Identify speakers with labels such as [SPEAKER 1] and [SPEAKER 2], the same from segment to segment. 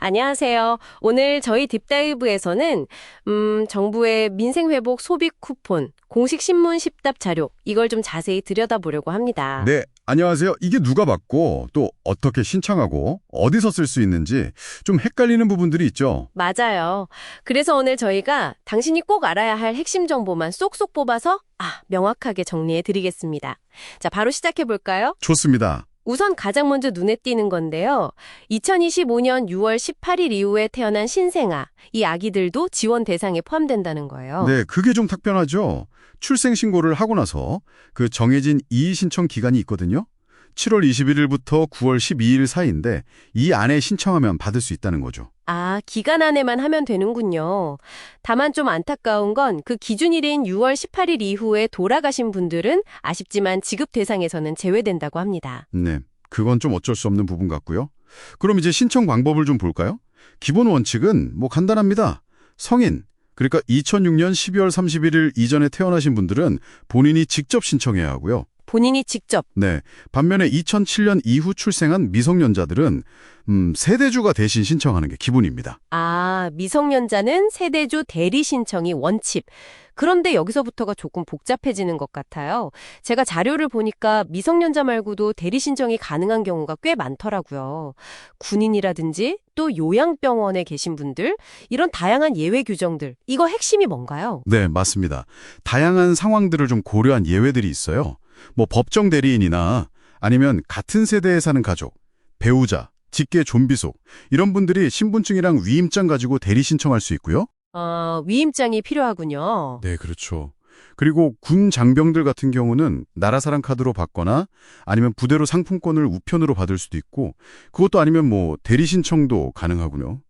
[SPEAKER 1] 안녕하세요. 오늘 저희 딥다이브에서는 정부의 민생회복 소비 쿠폰, 공식 신문 10답 자료, 이걸 좀 자세히 들여다보려고 합니다.
[SPEAKER 2] 네, 안녕하세요. 이게 누가 받고 또 어떻게 신청하고 어디서 쓸 수 있는지 좀 헷갈리는 부분들이 있죠.
[SPEAKER 1] 맞아요. 그래서 오늘 저희가 당신이 꼭 알아야 할 핵심 정보만 쏙쏙 뽑아서 명확하게 정리해 드리겠습니다. 자, 바로 시작해 볼까요?
[SPEAKER 2] 좋습니다.
[SPEAKER 1] 우선 가장 먼저 눈에 띄는 건데요. 2025년 6월 18일 이후에 태어난 신생아, 이 아기들도 지원 대상에 포함된다는 거예요.
[SPEAKER 2] 네, 그게 좀 특별하죠. 출생 신고를 하고 나서 그 정해진 이의 신청 기간이 있거든요. 7월 21일부터 9월 12일 사이인데 이 안에 신청하면 받을 수 있다는 거죠.
[SPEAKER 1] 기간 안에만 하면 되는군요. 다만 좀 안타까운 건 그 기준일인 6월 18일 이후에 돌아가신 분들은 아쉽지만 지급 대상에서는 제외된다고 합니다.
[SPEAKER 2] 네, 그건 좀 어쩔 수 없는 부분 같고요. 그럼 이제 신청 방법을 좀 볼까요? 기본 원칙은 간단합니다. 성인, 그러니까 2006년 12월 31일 이전에 태어나신 분들은 본인이 직접 신청해야 하고요.
[SPEAKER 1] 본인이 직접.
[SPEAKER 2] 네, 반면에 2007년 이후 출생한 미성년자들은 세대주가 대신 신청하는 게 기본입니다.
[SPEAKER 1] 미성년자는 세대주 대리 신청이 원칙. 그런데 여기서부터가 조금 복잡해지는 것 같아요. 제가 자료를 보니까 미성년자 말고도 대리 신청이 가능한 경우가 꽤 많더라고요. 군인이라든지 또 요양병원에 계신 분들, 이런 다양한 예외 규정들, 이거 핵심이 뭔가요?
[SPEAKER 2] 네, 맞습니다. 다양한 상황들을 좀 고려한 예외들이 있어요. 법정 대리인이나 아니면 같은 세대에 사는 가족, 배우자, 직계 좀비속 이런 분들이 신분증이랑 위임장 가지고 대리 신청할 수 있고요.
[SPEAKER 1] 위임장이 필요하군요.
[SPEAKER 2] 네, 그렇죠. 그리고 군 장병들 같은 경우는 나라사랑 카드로 받거나 아니면 부대로 상품권을 우편으로 받을 수도 있고 그것도 아니면 대리 신청도 가능하군요.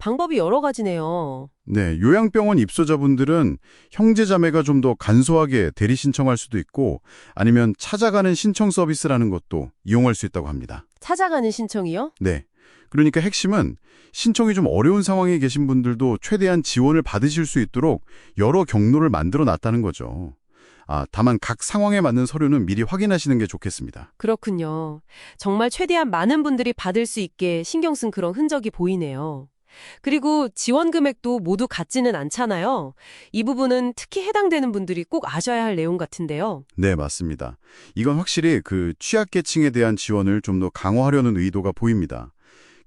[SPEAKER 1] 방법이 여러 가지네요.
[SPEAKER 2] 네, 요양병원 입소자분들은 형제자매가 좀 더 간소하게 대리 신청할 수도 있고 아니면 찾아가는 신청 서비스라는 것도 이용할 수 있다고 합니다.
[SPEAKER 1] 찾아가는 신청이요?
[SPEAKER 2] 네, 그러니까 핵심은 신청이 좀 어려운 상황에 계신 분들도 최대한 지원을 받으실 수 있도록 여러 경로를 만들어 놨다는 거죠. 다만 각 상황에 맞는 서류는 미리 확인하시는 게 좋겠습니다.
[SPEAKER 1] 그렇군요. 정말 최대한 많은 분들이 받을 수 있게 신경 쓴 그런 흔적이 보이네요. 그리고 지원 금액도 모두 같지는 않잖아요. 이 부분은 특히 해당되는 분들이 꼭 아셔야 할 내용 같은데요.
[SPEAKER 2] 네, 맞습니다. 이건 확실히 그 취약계층에 대한 지원을 좀 더 강화하려는 의도가 보입니다.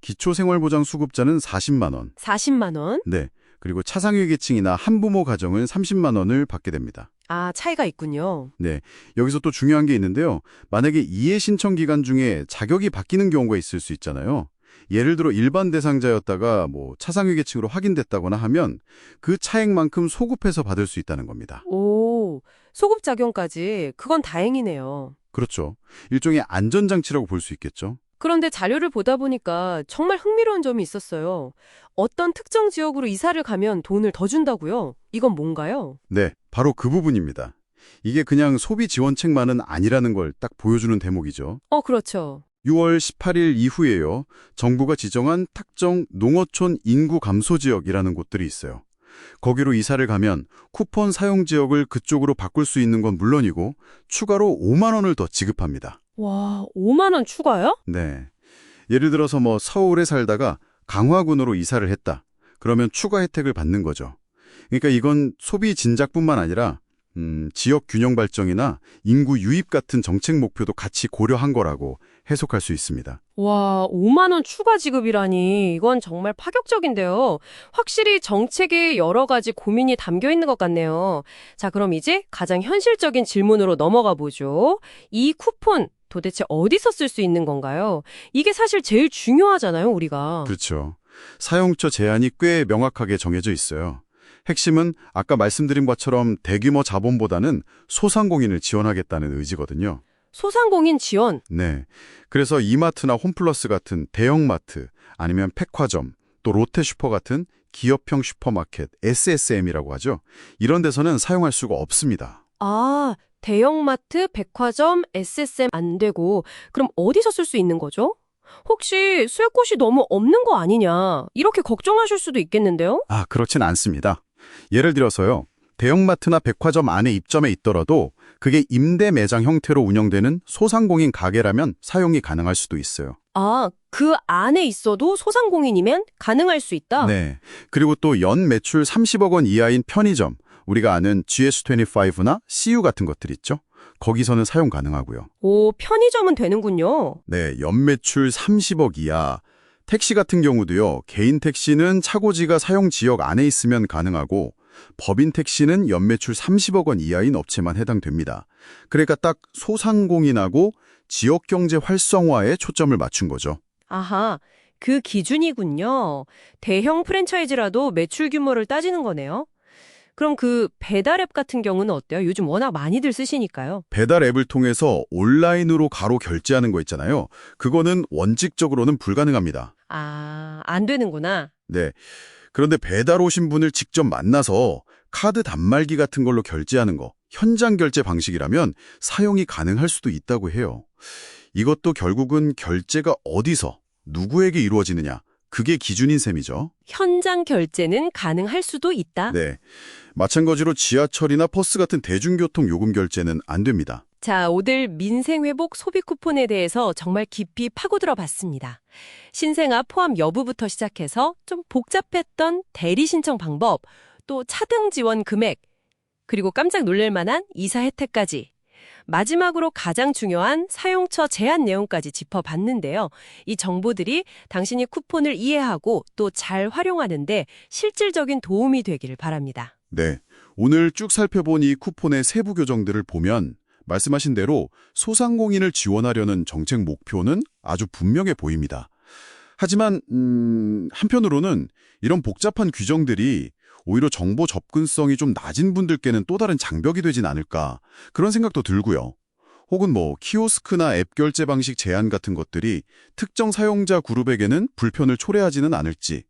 [SPEAKER 2] 기초생활보장 수급자는 40만 원.
[SPEAKER 1] 40만 원?
[SPEAKER 2] 네. 그리고 차상위 계층이나 한부모 가정은 30만 원을 받게 됩니다.
[SPEAKER 1] 차이가 있군요.
[SPEAKER 2] 네. 여기서 또 중요한 게 있는데요. 만약에 이해 신청 기간 중에 자격이 바뀌는 경우가 있을 수 있잖아요. 예를 들어 일반 대상자였다가 차상위 계층으로 확인됐다거나 하면 그 차액만큼 소급해서 받을 수 있다는 겁니다.
[SPEAKER 1] 소급 작용까지. 그건 다행이네요.
[SPEAKER 2] 그렇죠. 일종의 안전장치라고 볼 수 있겠죠.
[SPEAKER 1] 그런데 자료를 보다 보니까 정말 흥미로운 점이 있었어요. 어떤 특정 지역으로 이사를 가면 돈을 더 준다고요? 이건 뭔가요?
[SPEAKER 2] 네, 바로 그 부분입니다. 이게 그냥 소비 지원책만은 아니라는 걸 딱 보여주는 대목이죠.
[SPEAKER 1] 그렇죠.
[SPEAKER 2] 6월 18일 이후에요. 정부가 지정한 특정 농어촌 인구 감소 지역이라는 곳들이 있어요. 거기로 이사를 가면 쿠폰 사용 지역을 그쪽으로 바꿀 수 있는 건 물론이고 추가로 5만 원을 더 지급합니다.
[SPEAKER 1] 와, 5만 원 추가요?
[SPEAKER 2] 네. 예를 들어서 서울에 살다가 강화군으로 이사를 했다. 그러면 추가 혜택을 받는 거죠. 그러니까 이건 소비 진작뿐만 아니라 지역 균형 발전이나 인구 유입 같은 정책 목표도 같이 고려한 거라고 해석할 수 있습니다.
[SPEAKER 1] 와, 5만 원 추가 지급이라니 이건 정말 파격적인데요. 확실히 정책에 여러 가지 고민이 담겨 있는 것 같네요. 자, 그럼 이제 가장 현실적인 질문으로 넘어가 보죠. 이 쿠폰 도대체 어디서 쓸 수 있는 건가요? 이게 사실 제일 중요하잖아요, 우리가.
[SPEAKER 2] 그렇죠. 사용처 제한이 꽤 명확하게 정해져 있어요. 핵심은 아까 말씀드린 것처럼 대규모 자본보다는 소상공인을 지원하겠다는 의지거든요.
[SPEAKER 1] 소상공인 지원.
[SPEAKER 2] 네. 그래서 이마트나 홈플러스 같은 대형마트, 아니면 백화점, 또 롯데슈퍼 같은 기업형 슈퍼마켓, SSM이라고 하죠. 이런 데서는 사용할 수가 없습니다.
[SPEAKER 1] 대형마트, 백화점, SSM 안 되고 그럼 어디서 쓸 수 있는 거죠? 혹시 쓸 곳이 너무 없는 거 아니냐 이렇게 걱정하실 수도 있겠는데요?
[SPEAKER 2] 그렇진 않습니다. 예를 들어서요. 대형마트나 백화점 안에 입점해 있더라도 그게 임대 매장 형태로 운영되는 소상공인 가게라면 사용이 가능할 수도 있어요.
[SPEAKER 1] 아, 그 안에 있어도 소상공인이면 가능할 수 있다?
[SPEAKER 2] 네. 그리고 또 연 매출 30억 원 이하인 편의점, 우리가 아는 GS25나 CU 같은 것들 있죠? 거기서는 사용 가능하고요.
[SPEAKER 1] 오, 편의점은 되는군요.
[SPEAKER 2] 네, 연매출 30억 이하. 택시 같은 경우도요. 개인 택시는 차고지가 사용 지역 안에 있으면 가능하고 법인 택시는 연매출 30억 원 이하인 업체만 해당됩니다. 그러니까 딱 소상공인하고 지역경제 활성화에 초점을 맞춘 거죠.
[SPEAKER 1] 아하, 그 기준이군요. 대형 프랜차이즈라도 매출 규모를 따지는 거네요. 그럼 그 배달앱 같은 경우는 어때요? 요즘 워낙 많이들 쓰시니까요.
[SPEAKER 2] 배달 앱을 통해서 온라인으로 가로 결제하는 거 있잖아요. 그거는 원칙적으로는 불가능합니다.
[SPEAKER 1] 아, 안 되는구나.
[SPEAKER 2] 네. 그런데 배달 오신 분을 직접 만나서 카드 단말기 같은 걸로 결제하는 거, 현장 결제 방식이라면 사용이 가능할 수도 있다고 해요. 이것도 결국은 결제가 어디서, 누구에게 이루어지느냐, 그게 기준인 셈이죠.
[SPEAKER 1] 현장 결제는 가능할 수도 있다.
[SPEAKER 2] 네. 마찬가지로 지하철이나 버스 같은 대중교통 요금 결제는 안 됩니다.
[SPEAKER 1] 자, 오늘 민생회복 소비 쿠폰에 대해서 정말 깊이 파고들어 봤습니다. 신생아 포함 여부부터 시작해서 좀 복잡했던 대리 신청 방법, 또 차등 지원 금액, 그리고 깜짝 놀랄 만한 이사 혜택까지. 마지막으로 가장 중요한 사용처 제한 내용까지 짚어봤는데요. 이 정보들이 당신이 쿠폰을 이해하고 또 잘 활용하는데 실질적인 도움이 되기를 바랍니다.
[SPEAKER 2] 네. 오늘 쭉 살펴본 이 쿠폰의 세부 규정들을 보면 말씀하신 대로 소상공인을 지원하려는 정책 목표는 아주 분명해 보입니다. 하지만 한편으로는 이런 복잡한 규정들이 오히려 정보 접근성이 좀 낮은 분들께는 또 다른 장벽이 되진 않을까 그런 생각도 들고요. 혹은 키오스크나 앱 결제 방식 제한 같은 것들이 특정 사용자 그룹에게는 불편을 초래하지는 않을지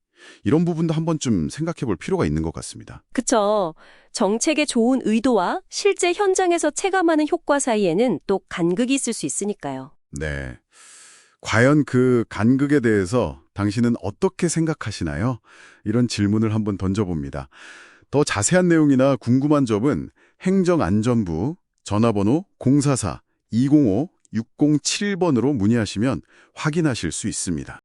[SPEAKER 2] 이런 부분도 한 번쯤 생각해 볼 필요가 있는 것 같습니다.
[SPEAKER 1] 그쵸. 정책의 좋은 의도와 실제 현장에서 체감하는 효과 사이에는 또 간극이 있을 수 있으니까요.
[SPEAKER 2] 네. 과연 그 간극에 대해서 당신은 어떻게 생각하시나요? 이런 질문을 한번 던져봅니다. 더 자세한 내용이나 궁금한 점은 행정안전부 전화번호 044-205-6071번으로 문의하시면 확인하실 수 있습니다.